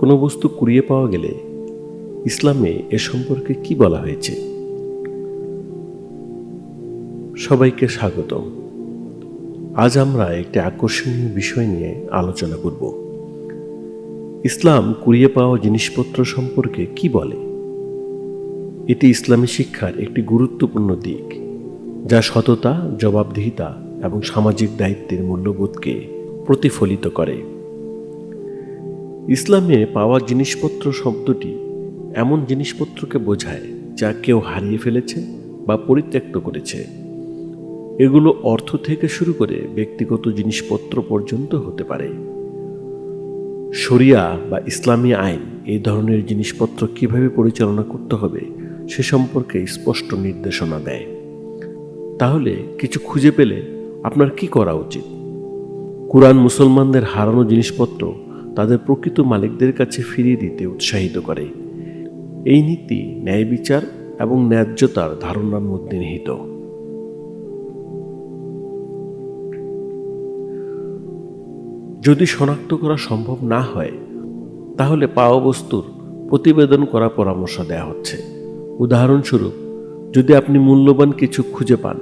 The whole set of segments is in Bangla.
কোনো বস্তু কুড়িয়ে পাওয়া গেলে ইসলামে এ সম্পর্কে কি বলা হয়েছে? সবাইকে স্বাগতম। আজ আমরা একটি আকর্ষণীয় বিষয় নিয়ে আলোচনা করব। ইসলাম কুড়িয়ে পাওয়া জিনিসপত্র সম্পর্কে কি বলে? এটি ইসলামী শিক্ষার একটি গুরুত্বপূর্ণ দিক, যা সততা, জবাবদিহিতা এবং সামাজিক দায়িত্বের মূল্যবোধকে প্রতিফলিত করে। ইসলামে পাওয়া জিনিসপত্র শব্দটি এমন জিনিসপত্রকে বোঝায় যা কেউ হারিয়ে ফেলেছে বা পরিত্যক্ত করেছে। এগুলো অর্থ থেকে শুরু করে ব্যক্তিগত জিনিসপত্র পর্যন্ত হতে পারে। শরিয়া বা ইসলামী আইন এই ধরনের জিনিসপত্র কিভাবে পরিচালনা করতে হবে সে সম্পর্কে স্পষ্ট নির্দেশনা দেয়। তাহলে কিছু খুঁজে পেলে আপনার কি করা উচিত? কুরআন মুসলমানদের হারানো জিনিসপত্র তাদের প্রকৃত মালিকদের কাছে ফিরিয়ে দিতে উৎসাহিত করে। এই নীতি ন্যায় বিচার এবং ন্যায্যতার ধারণার মধ্যে নিহিত। যদি শনাক্ত করা সম্ভব না হয়, তাহলে পাওয়া বস্তুর প্রতিবেদন করার পরামর্শ দেওয়া হচ্ছে। উদাহরণস্বরূপ, যদি আপনি মূল্যবান কিছু খুঁজে পান,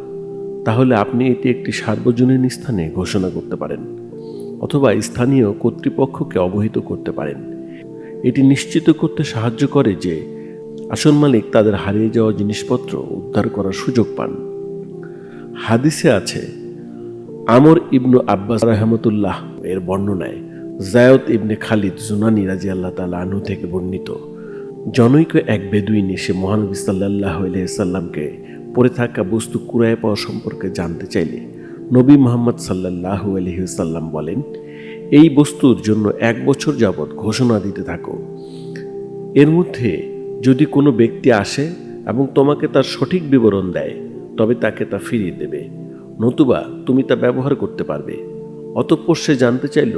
তাহলে আপনি এটি একটি সার্বজনীন স্থানে ঘোষণা করতে পারেন অথবা স্থানীয় কর্তৃপক্ষকে অবহিত করতে পারেন। এটি নিশ্চিত করতে সাহায্য করে যে আসল মালিক তাদের হারিয়ে যাওয়া জিনিসপত্র উদ্ধার করার সুযোগ পান। হাদিসে আছে, আমর ইবনু আব্বাস রাহমাতুল্লাহ এর বর্ণনায় যায়েদ ইবনে খালিদ জুনানী রাদিয়াল্লাহু তাআলা আনহু থেকে বর্ণিত, জনৈক এক বেদুইন এসে মহানবী সাল্লাল্লাহু আলাইহি সাল্লামকে পড়ে থাকা বস্তু কুড়ায় পাওয়া সম্পর্কে জানতে চাইলে নবী মুহাম্মদ সাল্লাল্লাহু আলাইহি সাল্লাম বলেন, এই বস্তুর জন্য 1 বছর যাবৎ ঘোষণা দিতে থাকো। এর মধ্যে যদি কোনো ব্যক্তি আসে এবং তোমাকে তার সঠিক বিবরণ দেয়, তবে তাকে তা ফিরিয়ে দেবে, নতুবা তুমি তা ব্যবহার করতে পারবে। অতঃপর সে জানতে চাইল,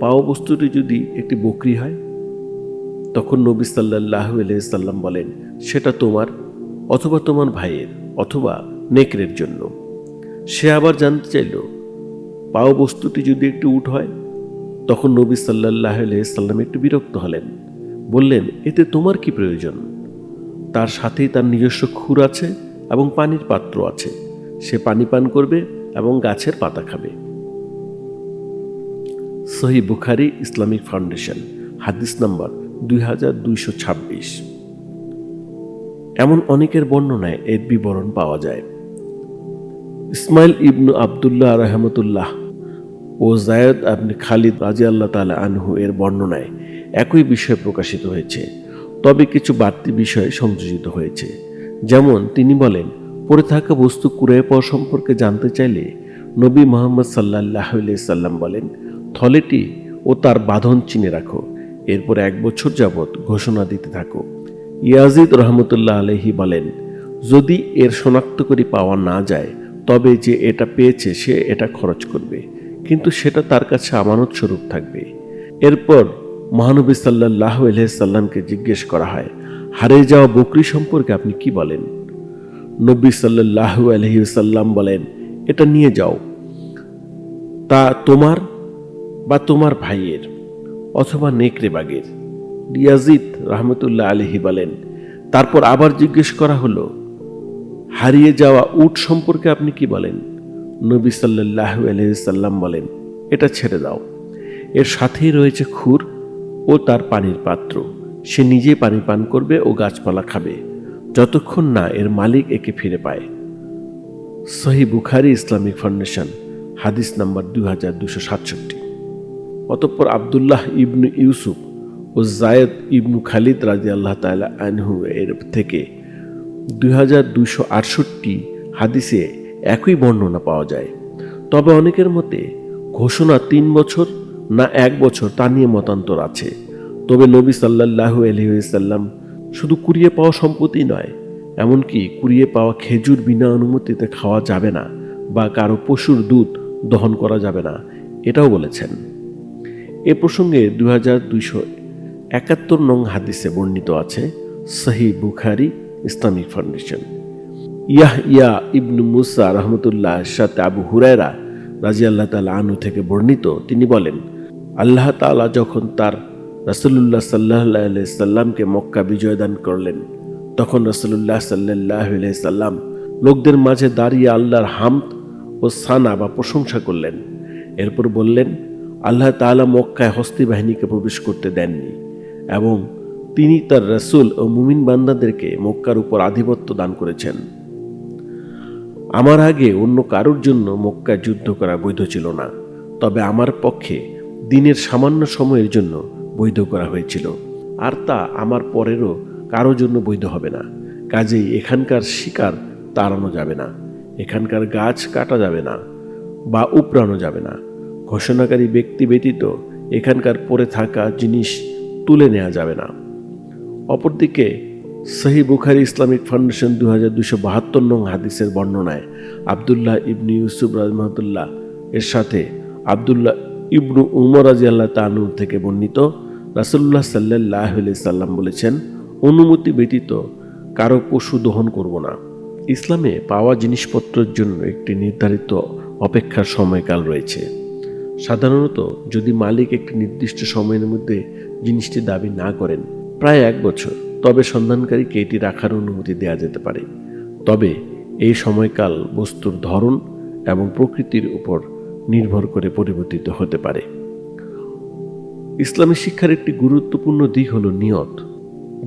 পাওয়া বস্তুটি যদি একটি বকরি হয়? তখন নবী সাল্লাল্লাহু আলাইহি সাল্লাম বলেন, সেটা তোমার অথবা তোমার ভাইয়ের অথবা নেকড়ের জন্য। সে আবার জানতে চাইল, পাওয়া বস্তুটি যদি একটি উট হয়? তখন নবী সাল্লাল্লাহু আলাইহি সাল্লাম একটু বিরক্ত হলেন, বললেন, এতে তোমার কি প্রয়োজন? তার সাথেই তার নিজস্ব খুর আছে এবং পানির পাত্র আছে। সে পানি পান করবে এবং গাছের পাতা খাবে। সহিহ বুখারী ইসলামিক ফাউন্ডেশন, হাদিস নাম্বার 2226। এমন অনেকের বর্ণনায় এর বিবরণ পাওয়া যায়। ইসমাইল ইবনু আবদুল্লাহ রাহমাতুল্লাহ ও যায়েদ ইবনে খালিদ রাদিয়াল্লাহু তাআলা আনহু এর বর্ণনায় একই বিষয় প্রকাশিত হয়েছে, তবে কিছু বাড়তি বিষয় সংযোজিত হয়েছে। যেমন তিনি বলেন, পড়ে থাকা বস্তু কুড়িয়ে পাওয়া সম্পর্কে জানতে চাইলে নবী মুহাম্মদ সাল্লাল্লাহু আলাইহি সাল্লাম বলেন, থলেটি ও তার বাঁধন চিনে রাখো, এরপর 1 বছর যাবৎ ঘোষণা দিতে থাকো। ইয়াজিদ রহমতুল্লাহ আলাইহি বলেন, যদি এর শনাক্ত করে পাওয়া না যায়, তবে যে এটা পেয়েছে সে এটা খরচ করবে, কিন্তু সেটা তার কাছে আমানত স্বরূপ থাকবে। এরপর মহানবী সাল্লাল্লাহু আলাইহি সাল্লামকে জিজ্ঞেস করা হয়, হারিয়ে যাওয়া বকরি সম্পর্কে আপনি কি বলেন? নবী সাল্লাল্লাহু আলাইহি সাল্লাম বলেন, এটা নিয়ে যাও, তা তোমার বা তোমার ভাইয়ের অথবা নেকড়ে বাগের। ইয়াজিদ রহমতুল্লাহ আলাইহি বলেন, তারপর আবার জিজ্ঞেস করা হলো, হারিয়ে যাওয়া উট সম্পর্কে আপনি কি বলেন? নবী সাল্লাল্লাহু আলাইহি সাল্লাম বলেন, এটা ছেড়ে দাও, এর সাথেই রয়েছে খুর ও তার পানির পাত্র। সে নিজেই পানি পান করবে ও গাছপালা খাবে, যতক্ষণ না এর মালিক একে ফিরে পায়। সহিহ বুখারী ইসলামিক ফাউন্ডেশন, হাদিস নাম্বার 2267। অতঃপর আব্দুল্লাহ ইবনু ইউসুফ ও যায়েদ ইবনু খালিদ রাদিয়াল্লাহু তাআলা আনহু এর থেকে 2268 হাদিসে একই বর্ণনা পাওয়া যায়। তবে অনেকের মতে ঘোষণা 3 বছর না 1 বছর তা নিয়ে মতান্তর আছে। তবে নবী সাল্লাল্লাহু আলাইহি ওয়াসাল্লাম শুধু কুড়িয়ে পাওয়া সম্পত্তি নয়, এমনকি কুড়িয়ে পাওয়া খেজুর বিনা অনুমতিতে খাওয়া যাবে না বা কারো পশুর দুধ দহন করা যাবে না, এটাও বলেছেন। এ প্রসঙ্গে 2271 নং হাদিসে বর্ণিত আছে, সহিহ বুখারী ইসলামিক ফাউন্ডেশন। ইয়াহইয়া ইবনু মুসা রহমতুল্লাহ সাথে আবু হুরায়রা রাদিয়াল্লাহু তাআলা আনহু থেকে বর্ণিত, তিনি বলেন, আল্লাহ তাআলা যখন তার রাসূলুল্লাহ সাল্লাল্লাহু আলাইহি সাল্লামকে মক্কা বিজয় দান করলেন, তখন রাসূলুল্লাহ সাল্লাল্লাহু আলাইহি সাল্লাম লোকদের মাঝে দাঁড়িয়ে আল্লাহর হামদ ও সানা বা প্রশংসা করলেন। এরপর বললেন, আল্লাহ তাআলা মক্কায় হস্তি বাহিনীকে প্রবেশ করতে দেননি এবং তিনি তার রাসূল ও মুমিন বান্দাদেরকে মক্কার উপর আধিপত্য দান করেছেন। আমার আগে অন্য কারোর জন্য মক্কায় যুদ্ধ করা বৈধ ছিল না, তবে আমার পক্ষে দিনের সামান্য সময়ের জন্য বৈধ করা হয়েছিল, আর তা আমার পরেরও কারো জন্য বৈধ হবে না। কাজেই এখানকার শিকার তাড়ানো যাবে না, এখানকার গাছ কাটা যাবে না বা উপড়ানো যাবে না। ঘোষণাকারী ব্যক্তি ব্যতীত এখানকার পড়ে থাকা জিনিস তুলে নেওয়া যাবে না। অপরদিকে সহিহ বুখারী ইসলামিক ফাউন্ডেশন 2272 নং হাদিসের বর্ণনায় আব্দুল্লাহ ইবনু ইউসুফ রাহমাতুল্লাহ এর সাথে আব্দুল্লাহ ইবনু উমর রাদিয়াল্লাহু তাআলা থেকে বর্ণিত, রাসূলুল্লাহ সাল্লাল্লাহু আলাইহি সাল্লাম বলেছেন, অনুমতি ব্যতীত কারো পশু দহন করব না। ইসলামে পাওয়া জিনিসপত্রের জন্য একটি নির্ধারিত অপেক্ষার সময়কাল রয়েছে। সাধারণত যদি মালিক একটি নির্দিষ্ট সময়ের মধ্যে জিনিসটি দাবি না করেন, প্রায় 1 বছর, তবে সন্ধানকারীকে এটি রাখার অনুমতি দেওয়া যেতে পারে। তবে এই সময়কাল বস্তুর ধরন এবং প্রকৃতির উপর নির্ভর করে পরিবর্তিত হতে পারে। ইসলামী শিক্ষার একটি গুরুত্বপূর্ণ দিক হল নিয়ত।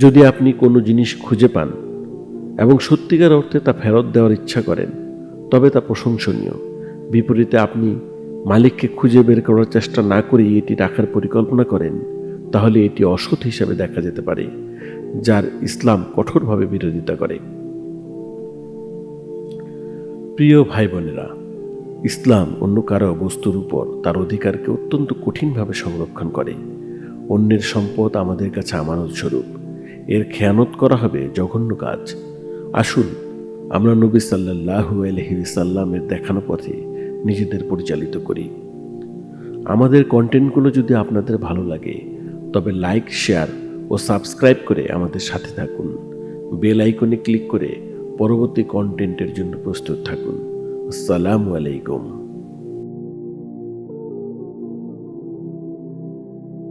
যদি আপনি কোনো জিনিস খুঁজে পান এবং সত্যিকার অর্থে তা ফেরত দেওয়ার ইচ্ছা করেন, তবে তা প্রশংসনীয়। বিপরীতে আপনি মালিককে খুঁজে বের করার চেষ্টা না করেই এটি রাখার পরিকল্পনা করেন, তাহলে এটি অসৎ হিসাবে দেখা যেতে পারে, যার ইসলাম কঠোরভাবে বিরোধিতা করে। প্রিয় ভাই বোনেরা, ইসলাম অন্য কারো বস্তুর উপর তার অধিকারকে অত্যন্ত কঠিনভাবে সংরক্ষণ করে। অন্যের সম্পদ আমাদের কাছে আমানত স্বরূপ, এর খেয়ানত করা হবে জঘন্য কাজ। আসুন আমরা নবী সাল্লাল্লাহু আলাইহি সাল্লামের দেখানো পথে নিজেদের পরিচালিত করি। আমাদের কন্টেন্টগুলো যদি আপনাদের ভালো লাগে, তবে লাইক, শেয়ার ও সাবস্ক্রাইব করে আমাদের সাথে থাকুন। বেল আইকনে ক্লিক করে পরবর্তী কন্টেন্টের জন্য প্রস্তুত থাকুন। আসসালামু আলাইকুম।